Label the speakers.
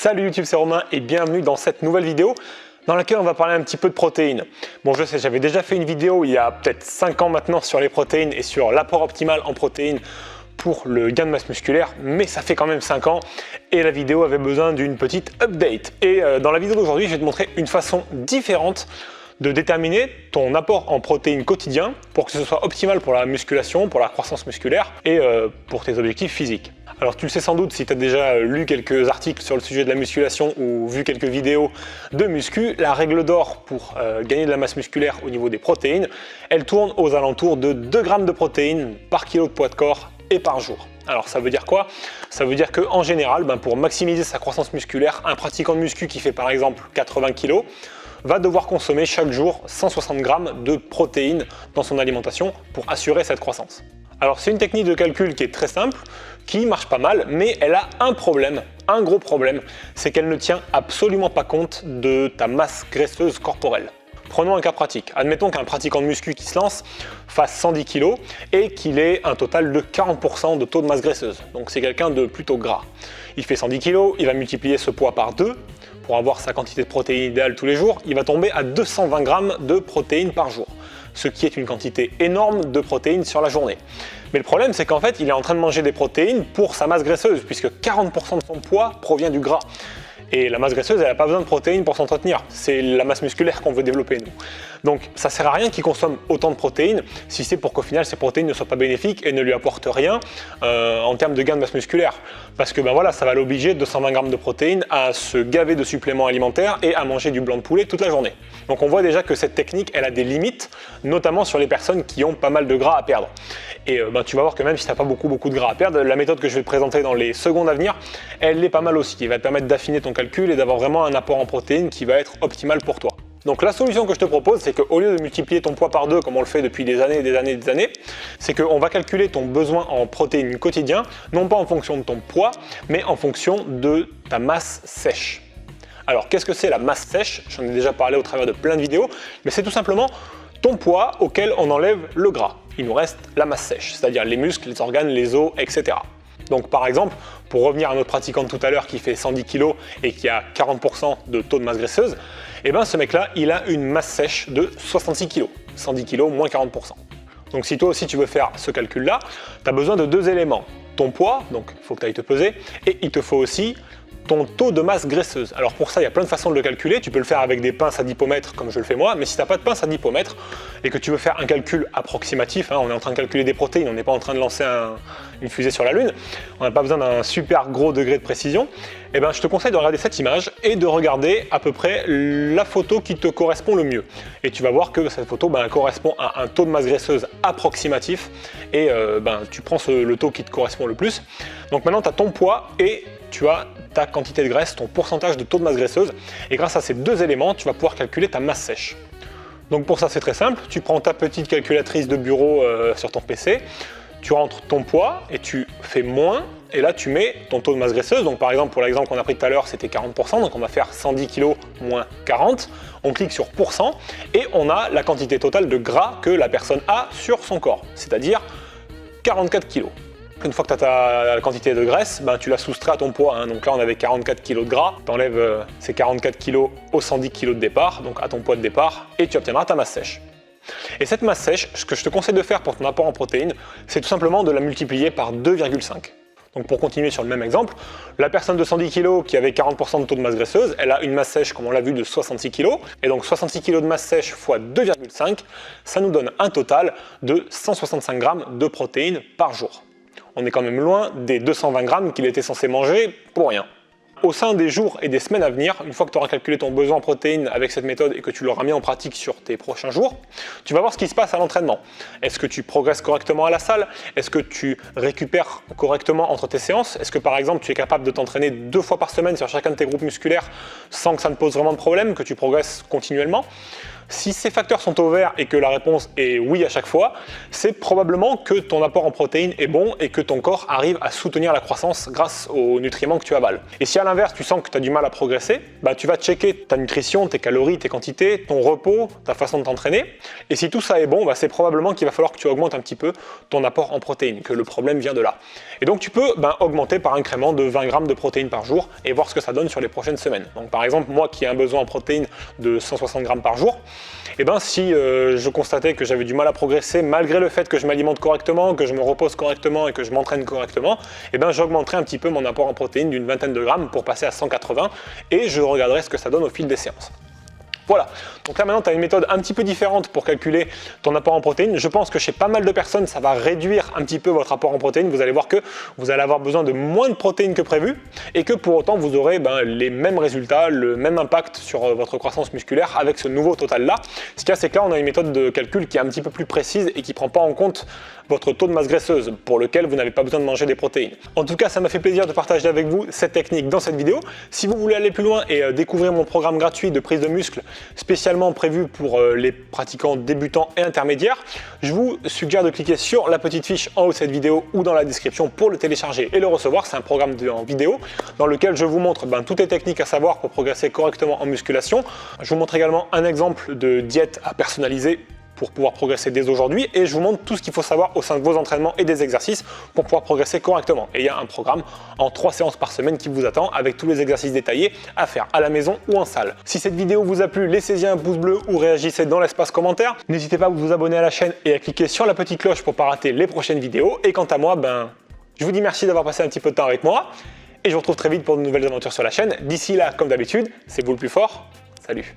Speaker 1: Salut YouTube, c'est Romain et bienvenue dans cette nouvelle vidéo dans laquelle on va parler un petit peu de protéines. Bon, je sais, j'avais déjà fait une vidéo il y a peut-être 5 ans maintenant sur les protéines et sur l'apport optimal en protéines pour le gain de masse musculaire, mais ça fait quand même 5 ans et la vidéo avait besoin d'une petite update. Et dans la vidéo d'aujourd'hui, je vais te montrer une façon différente de déterminer ton apport en protéines quotidien pour que ce soit optimal pour la musculation, pour la croissance musculaire et pour tes objectifs physiques. Alors tu le sais sans doute si tu as déjà lu quelques articles sur le sujet de la musculation ou vu quelques vidéos de muscu, la règle d'or pour gagner de la masse musculaire au niveau des protéines, elle tourne aux alentours de 2 grammes de protéines par kilo de poids de corps et par jour. Alors ça veut dire quoi? Ça veut dire qu'en général, pour maximiser sa croissance musculaire, un pratiquant de muscu qui fait par exemple 80 kg va devoir consommer chaque jour 160 grammes de protéines dans son alimentation pour assurer cette croissance. Alors c'est une technique de calcul qui est très simple, qui marche pas mal, mais elle a un problème, un gros problème, c'est qu'elle ne tient absolument pas compte de ta masse graisseuse corporelle. Prenons un cas pratique. Admettons qu'un pratiquant de muscu qui se lance fasse 110 kg et qu'il ait un total de 40% de taux de masse graisseuse. Donc c'est quelqu'un de plutôt gras. Il fait 110 kg, il va multiplier ce poids par 2 pour avoir sa quantité de protéines idéale tous les jours. Il va tomber à 220 grammes de protéines par jour, ce qui est une quantité énorme de protéines sur la journée. Mais le problème, c'est qu'en fait, il est en train de manger des protéines pour sa masse graisseuse, puisque 40% de son poids provient du gras. Et la masse graisseuse, elle n'a pas besoin de protéines pour s'entretenir. C'est la masse musculaire qu'on veut développer, nous. Donc, ça ne sert à rien qu'il consomme autant de protéines si c'est pour qu'au final, ces protéines ne soient pas bénéfiques et ne lui apportent rien en termes de gain de masse musculaire. Parce que voilà, ça va l'obliger, 220 grammes de protéines, à se gaver de suppléments alimentaires et à manger du blanc de poulet toute la journée. Donc, on voit déjà que cette technique, elle a des limites, notamment sur les personnes qui ont pas mal de gras à perdre. Et tu vas voir que même si tu n'as pas beaucoup de gras à perdre, la méthode que je vais te présenter dans les secondes à venir, elle l'est pas mal aussi. Elle va te permettre d'affiner ton calcul et d'avoir vraiment un apport en protéines qui va être optimal pour toi. Donc la solution que je te propose, c'est qu'au lieu de multiplier ton poids par 2 comme on le fait depuis des années, c'est qu'on va calculer ton besoin en protéines quotidien, non pas en fonction de ton poids, mais en fonction de ta masse sèche. Alors qu'est-ce que c'est la masse sèche? J'en ai déjà parlé au travers de plein de vidéos, mais c'est tout simplement ton poids auquel on enlève le gras. Il nous reste la masse sèche, c'est-à-dire les muscles, les organes, les os, etc. Donc par exemple, pour revenir à notre pratiquant de tout à l'heure qui fait 110 kg et qui a 40% de taux de masse graisseuse, ce mec-là, il a une masse sèche de 66 kg. 110 kg moins 40%. Donc si toi aussi tu veux faire ce calcul-là, tu as besoin de 2 éléments. Ton poids, donc il faut que tu ailles te peser, et il te faut aussi ton taux de masse graisseuse. Alors pour ça, il y a plein de façons de le calculer. Tu peux le faire avec des pinces à dipomètre comme je le fais moi, mais si tu n'as pas de pince à dipomètre et que tu veux faire un calcul approximatif, on est en train de calculer des protéines, on n'est pas en train de lancer une fusée sur la Lune, on n'a pas besoin d'un super gros degré de précision, je te conseille de regarder cette image et de regarder à peu près la photo qui te correspond le mieux. Et tu vas voir que cette photo correspond à un taux de masse graisseuse approximatif et tu prends le taux qui te correspond le plus. Donc maintenant tu as ton poids et tu as ta quantité de graisse, ton pourcentage de taux de masse graisseuse. Et grâce à ces 2 éléments, tu vas pouvoir calculer ta masse sèche. Donc pour ça, c'est très simple. Tu prends ta petite calculatrice de bureau sur ton PC, tu rentres ton poids et tu fais moins. Et là, tu mets ton taux de masse graisseuse. Donc par exemple, pour l'exemple qu'on a pris tout à l'heure, c'était 40%. Donc on va faire 110 kg moins 40. On clique sur %. Et on a la quantité totale de gras que la personne a sur son corps. C'est-à-dire 44 kg. Une fois que tu as ta quantité de graisse, tu la soustrais à ton poids. Donc là, on avait 44 kg de gras. Tu enlèves ces 44 kg aux 110 kg de départ, donc à ton poids de départ, et tu obtiendras ta masse sèche. Et cette masse sèche, ce que je te conseille de faire pour ton apport en protéines, c'est tout simplement de la multiplier par 2,5. Donc pour continuer sur le même exemple, la personne de 110 kg qui avait 40% de taux de masse graisseuse, elle a une masse sèche, comme on l'a vu, de 66 kg. Et donc 66 kg de masse sèche fois 2,5, ça nous donne un total de 165 grammes de protéines par jour. On est quand même loin des 220 grammes qu'il était censé manger pour rien. Au sein des jours et des semaines à venir, une fois que tu auras calculé ton besoin en protéines avec cette méthode et que tu l'auras mis en pratique sur tes prochains jours, tu vas voir ce qui se passe à l'entraînement. Est-ce que tu progresses correctement à la salle? Est-ce que tu récupères correctement entre tes séances? Est-ce que par exemple tu es capable de t'entraîner 2 fois par semaine sur chacun de tes groupes musculaires sans que ça ne pose vraiment de problème, que tu progresses continuellement? Si ces facteurs sont au vert et que la réponse est oui à chaque fois, c'est probablement que ton apport en protéines est bon et que ton corps arrive à soutenir la croissance grâce aux nutriments que tu avales. Et si à l'inverse, tu sens que tu as du mal à progresser, tu vas checker ta nutrition, tes calories, tes quantités, ton repos, ta façon de t'entraîner. Et si tout ça est bon, c'est probablement qu'il va falloir que tu augmentes un petit peu ton apport en protéines, que le problème vient de là. Et donc tu peux augmenter par incrément de 20 grammes de protéines par jour et voir ce que ça donne sur les prochaines semaines. Donc par exemple, moi qui ai un besoin en protéines de 160 grammes par jour, si je constatais que j'avais du mal à progresser malgré le fait que je m'alimente correctement, que je me repose correctement et que je m'entraîne correctement, j'augmenterai un petit peu mon apport en protéines d'une vingtaine de grammes pour passer à 180 et je regarderai ce que ça donne au fil des séances. Voilà, donc là maintenant tu as une méthode un petit peu différente pour calculer ton apport en protéines. Je pense que chez pas mal de personnes ça va réduire un petit peu votre apport en protéines. Vous allez voir que vous allez avoir besoin de moins de protéines que prévu et que pour autant vous aurez les mêmes résultats, le même impact sur votre croissance musculaire avec ce nouveau total là. Ce qu'il y a, c'est que là on a une méthode de calcul qui est un petit peu plus précise et qui ne prend pas en compte votre taux de masse graisseuse pour lequel vous n'avez pas besoin de manger des protéines. En tout cas, ça m'a fait plaisir de partager avec vous cette technique dans cette vidéo. Si vous voulez aller plus loin et découvrir mon programme gratuit de prise de muscle spécialement prévu pour les pratiquants débutants et intermédiaires, je vous suggère de cliquer sur la petite fiche en haut de cette vidéo ou dans la description pour le télécharger et le recevoir. C'est un programme en vidéo dans lequel je vous montre toutes les techniques à savoir pour progresser correctement en musculation. Je vous montre également un exemple de diète à personnaliser pour pouvoir progresser dès aujourd'hui et je vous montre tout ce qu'il faut savoir au sein de vos entraînements et des exercices pour pouvoir progresser correctement. Et il y a un programme en 3 séances par semaine qui vous attend avec tous les exercices détaillés à faire à la maison ou en salle. Si cette vidéo vous a plu, laissez-y un pouce bleu ou réagissez dans l'espace commentaire. N'hésitez pas à vous abonner à la chaîne et à cliquer sur la petite cloche pour ne pas rater les prochaines vidéos. Et quant à moi, je vous dis merci d'avoir passé un petit peu de temps avec moi et je vous retrouve très vite pour de nouvelles aventures sur la chaîne. D'ici là, comme d'habitude, c'est vous le plus fort. Salut!